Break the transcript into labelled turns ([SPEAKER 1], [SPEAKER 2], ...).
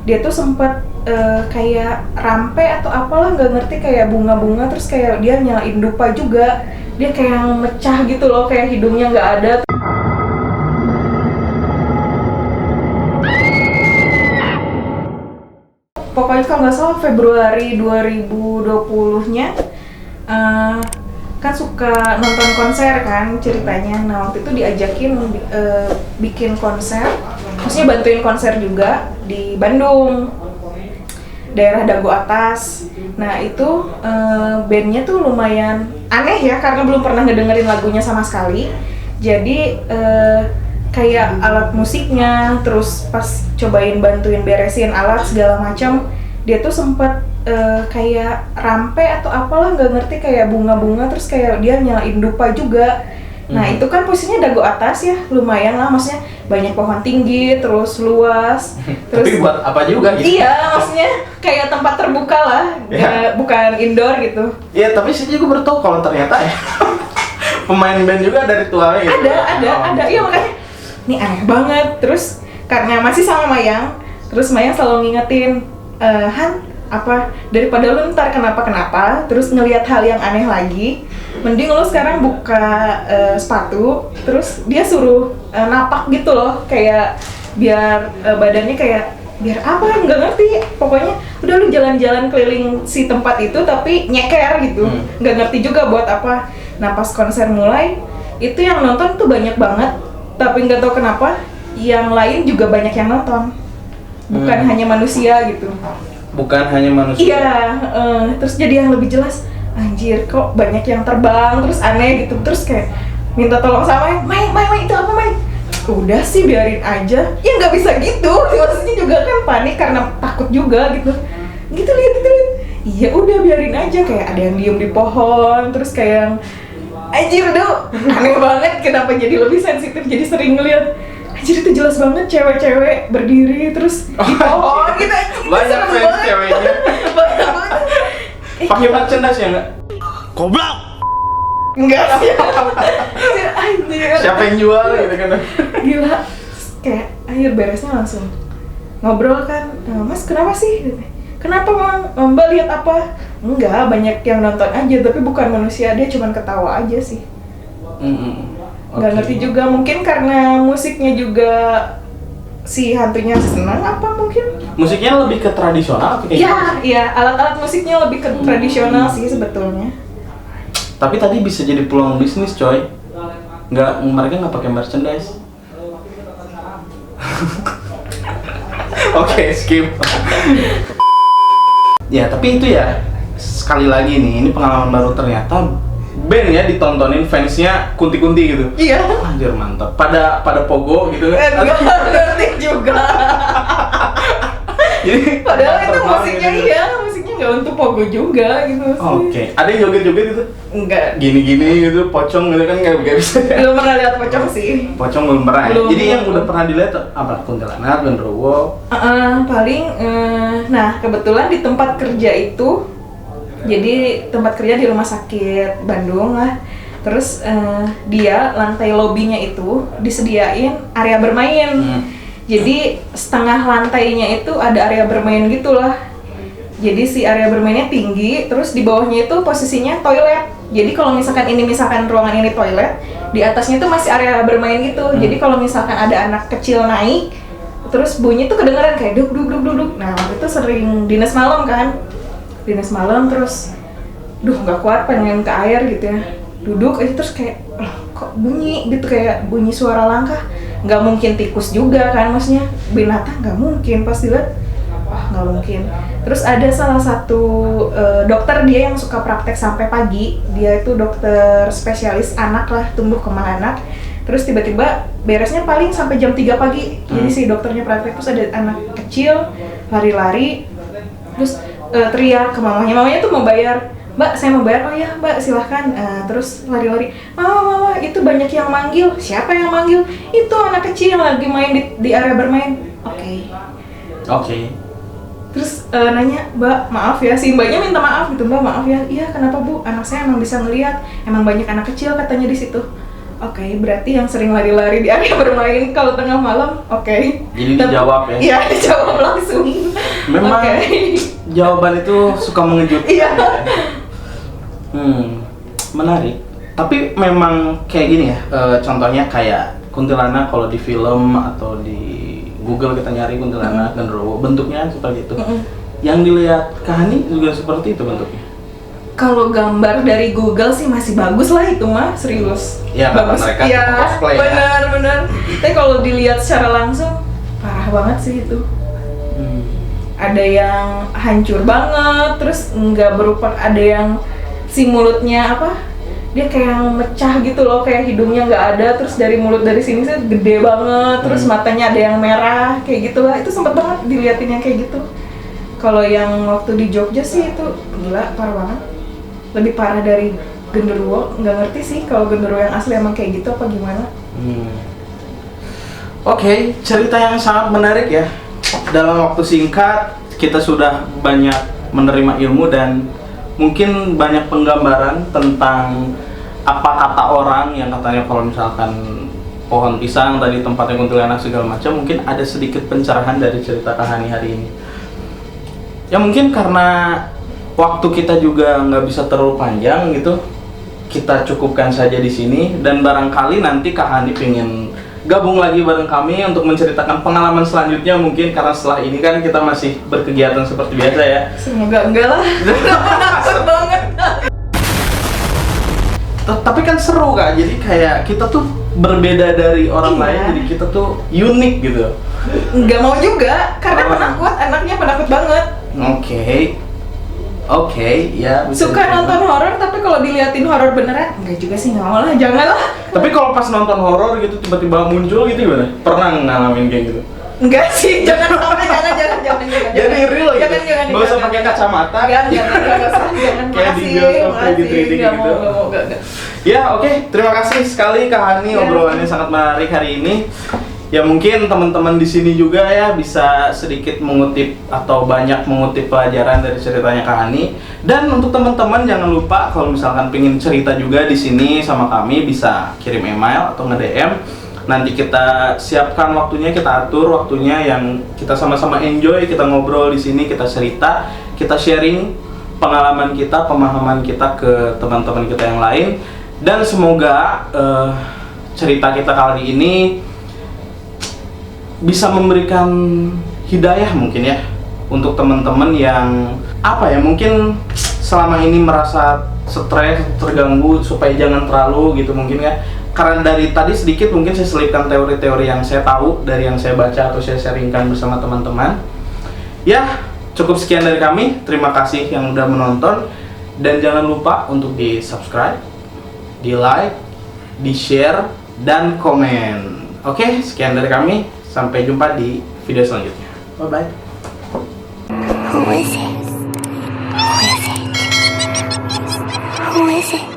[SPEAKER 1] dia tuh sempet kayak rampe atau apalah nggak ngerti, kayak bunga-bunga, terus kayak dia nyalain dupa juga, dia kayak yang mecah gitu loh, kayak hidungnya nggak ada. Pokoknya kalau nggak salah Februari 2020-nya kan suka nonton konser kan ceritanya. Nah waktu itu diajakin bikin konser, maksudnya bantuin konser juga di Bandung, daerah Dago Atas. Nah itu bandnya tuh lumayan aneh ya, karena belum pernah ngedengerin lagunya sama sekali. Jadi kayak alat musiknya, terus pas cobain bantuin beresin alat segala macam, dia tuh sempet kayak rampe atau apalah nggak ngerti, kayak bunga-bunga, terus kayak dia nyalain dupa juga. Nah itu kan posisinya Dago Atas ya, lumayan lah, maksudnya banyak pohon tinggi, terus luas. Terus,
[SPEAKER 2] tapi buat apa juga gitu?
[SPEAKER 1] Iya, maksudnya kayak tempat terbuka lah,
[SPEAKER 2] ya.
[SPEAKER 1] Bukan indoor gitu.
[SPEAKER 2] Iya, tapi saya juga baru tahu kalau ternyata ya pemain band juga ada ritualnya gitu.
[SPEAKER 1] Ada, iya makanya ini aneh banget. Terus karena masih sama Mayang, terus Mayang selalu ngingetin, Han, apa daripada lu ntar kenapa-kenapa terus ngelihat hal yang aneh lagi, mending lu sekarang buka sepatu, terus dia suruh napak gitu loh, kayak biar badannya kayak biar apa nggak ngerti, pokoknya udah lu jalan-jalan keliling si tempat itu tapi nyeker gitu, nggak ngerti juga buat apa. Nah pas konser mulai itu yang nonton tuh banyak banget, tapi nggak tahu kenapa yang lain juga banyak yang nonton, bukan hanya manusia gitu.
[SPEAKER 2] Bukan hanya manusia.
[SPEAKER 1] Iya, terus jadi yang lebih jelas, anjir kok banyak yang terbang, terus aneh gitu, terus kayak minta tolong sama Mai itu apa Mai? Udah sih biarin aja, ya nggak bisa gitu, maksudnya juga kan panik karena takut juga gitu lihat. Iya udah biarin aja, kayak ada yang diem di pohon, terus kayak yang anjir udah aneh banget, kenapa jadi lebih sensitif, jadi sering ngeliat anjir itu jelas banget cewek-cewek berdiri terus di pohon gitu,
[SPEAKER 2] banyak fans ceweknya.
[SPEAKER 1] banyak banget.
[SPEAKER 2] Pakai merchandise ya nggak?
[SPEAKER 3] Goblok!
[SPEAKER 1] Enggak sih. Anjir.
[SPEAKER 2] Siapa yang jual gitu kan?
[SPEAKER 1] Gila. Kayak akhir beresnya langsung ngobrol kan. Mas kenapa sih? Kenapa Mbak lihat apa? Enggak, banyak yang nonton aja tapi bukan manusia, dia cuma ketawa aja sih. Nggak ngerti juga, mungkin karena musiknya juga si hantunya senang apa mungkin.
[SPEAKER 2] Musiknya lebih ke tradisional atau kayak gitu?
[SPEAKER 1] Iya, alat-alat musiknya lebih ke tradisional sih sebetulnya.
[SPEAKER 2] Tapi tadi bisa jadi peluang bisnis coy. Mereka nggak pakai merchandise. Oke, skip. Ya tapi itu ya, sekali lagi nih, ini pengalaman baru, ternyata band ya ditontonin fansnya kunti-kunti gitu.
[SPEAKER 1] Iya.
[SPEAKER 2] Anjir mantap. Pada pogo gitu kan.
[SPEAKER 1] Enggak ngerti juga.
[SPEAKER 2] Jadi
[SPEAKER 1] padahal itu
[SPEAKER 2] terbang
[SPEAKER 1] musiknya
[SPEAKER 2] gitu.
[SPEAKER 1] iya, musiknya nggak untuk pogo juga gitu sih.
[SPEAKER 2] Oke. Ada yang joget-joget gitu?
[SPEAKER 1] Enggak.
[SPEAKER 2] Gini-gini gitu, pocong gitu kan nggak bisa.
[SPEAKER 1] Belum pernah lihat pocong sih.
[SPEAKER 2] Pocong belum pernah. Ya?
[SPEAKER 1] Belum.
[SPEAKER 2] Jadi yang udah pernah dilihat apa? Kuntilanak, genderuwo.
[SPEAKER 1] Paling nah kebetulan di tempat kerja itu, jadi tempat kerja di rumah sakit Bandung lah. Terus dia lantai lobinya itu disediain area bermain. Jadi setengah lantainya itu ada area bermain gitulah. Jadi si area bermainnya tinggi, terus di bawahnya itu posisinya toilet. Jadi kalau misalkan ruangan ini toilet, di atasnya itu masih area bermain gitu. Jadi kalau misalkan ada anak kecil naik, terus bunyi tuh kedengeran kayak duk. Nah waktu itu sering dinas malam kan, terus nggak kuat pengen ke air gitu ya, duduk aja terus kayak kok bunyi gitu, kayak bunyi suara langkah. Nggak mungkin tikus juga kan, maksudnya binatang nggak mungkin, pas dilihat nggak mungkin. Terus ada salah satu dokter, dia yang suka praktek sampai pagi, dia itu dokter spesialis anak lah, tumbuh kembang anak. Terus tiba-tiba beresnya paling sampai jam 3 pagi. Jadi si dokternya praktek, terus ada anak kecil lari-lari, terus teriak ke mamanya tuh mau bayar. Mbak, saya mau bayar. Oh ya Mbak, silahkan. Terus lari-lari, mama itu banyak yang manggil. Siapa yang manggil? Itu anak kecil yang lagi main di area bermain. Oke. Terus nanya, Mbak maaf ya, si mbaknya minta maaf gitu, Mbak maaf ya. Iya kenapa Bu, anak saya emang bisa ngelihat, emang banyak anak kecil katanya di situ. Oke, berarti yang sering lari-lari di area bermain kalau tengah malam, oke.
[SPEAKER 2] Jadi dijawab ya?
[SPEAKER 1] Iya, dijawab langsung.
[SPEAKER 2] Memang
[SPEAKER 1] Oke.
[SPEAKER 2] jawaban itu suka mengejutkan.
[SPEAKER 1] Iya.
[SPEAKER 2] Menarik. Tapi memang kayak gini ya, contohnya kayak kuntilanak kalau di film atau di Google kita nyari kuntilanak genderuwo, bentuknya seperti itu. Yang dilihat Kahani juga seperti itu bentuknya.
[SPEAKER 1] Kalau gambar dari Google sih masih bagus lah itu mah, serius.
[SPEAKER 2] Ya, karena
[SPEAKER 1] bagus.
[SPEAKER 2] mereka
[SPEAKER 1] Iya,
[SPEAKER 2] cosplay ya.
[SPEAKER 1] benar. Tapi kalau dilihat secara langsung parah banget sih itu. Ada yang hancur banget, terus nggak berupa, ada yang si mulutnya apa? Dia kayak yang mecah gitu loh, kayak hidungnya nggak ada, terus dari mulut dari sini sih gede banget, terus matanya ada yang merah, kayak gitu lah. Itu sempet banget diliatin yang kayak gitu. Kalau yang waktu di Jogja sih itu gila, parah banget. Lebih parah dari genderuwo, nggak ngerti sih kalau genderuwo yang asli emang kayak gitu apa gimana.
[SPEAKER 2] Oke, cerita yang sangat menarik ya. Dalam waktu singkat kita sudah banyak menerima ilmu dan mungkin banyak penggambaran tentang apa kata orang yang katanya kalau misalkan pohon pisang tadi tempatnya kuntilanak segala macam, mungkin ada sedikit pencerahan dari cerita Kahani hari ini. Ya mungkin karena waktu kita juga nggak bisa terlalu panjang gitu, kita cukupkan saja di sini dan barangkali nanti Kahani pengen gabung lagi bareng kami untuk menceritakan pengalaman selanjutnya mungkin, karena setelah ini kan kita masih berkegiatan seperti biasa ya.
[SPEAKER 1] Semoga enggak lah. Takut banget.
[SPEAKER 2] Tapi kan seru Kak, jadi kayak kita tuh berbeda dari orang lain, jadi kita tuh unik gitu.
[SPEAKER 1] Nggak mau juga, karena penakut, anaknya penakut banget.
[SPEAKER 2] Oke, ya. bisa
[SPEAKER 1] Suka
[SPEAKER 2] diterima.
[SPEAKER 1] nonton horor, tapi kalau diliatin horor beneran, enggak juga sih, nggak mau lah, jangan lah.
[SPEAKER 2] Tapi kalau pas nonton horor gitu tiba-tiba muncul gitu gimana? Pernah ngalamin kayak gitu?
[SPEAKER 1] Enggak sih, jangan sampai, jangan.
[SPEAKER 2] Jadi real gitu?
[SPEAKER 1] Jangan.
[SPEAKER 2] Nggak usah pakai kacamata?
[SPEAKER 1] Jangan usah, jangan.
[SPEAKER 2] Kayak di bioskop, kayak di 3D
[SPEAKER 1] Nggak
[SPEAKER 2] gitu?
[SPEAKER 1] mau, enggak.
[SPEAKER 2] Ya oke, terima kasih sekali Kak Hani,
[SPEAKER 1] Ya.
[SPEAKER 2] obrolannya sangat menarik hari ini. Ya mungkin teman-teman di sini juga ya bisa sedikit mengutip atau banyak mengutip pelajaran dari ceritanya Kak Hani. Dan untuk teman-teman jangan lupa kalau misalkan pengen cerita juga di sini sama kami bisa kirim email atau nge-DM. Nanti kita siapkan waktunya, kita atur waktunya yang kita sama-sama enjoy, kita ngobrol di sini, kita cerita, kita sharing pengalaman kita, pemahaman kita ke teman-teman kita yang lain. Dan semoga cerita kita kali ini bisa memberikan hidayah mungkin ya untuk teman-teman yang apa ya, mungkin selama ini merasa stres, terganggu, supaya jangan terlalu gitu mungkin ya. Karena dari tadi sedikit mungkin saya selipkan teori-teori yang saya tahu dari yang saya baca atau saya sharingkan bersama teman-teman. Ya, cukup sekian dari kami. Terima kasih yang udah menonton dan jangan lupa untuk di-subscribe, di-like, di-share dan komen. Oke, sekian dari kami. Sampai jumpa di video selanjutnya. Bye-bye.
[SPEAKER 3] Who is it? Who is it? Who is it?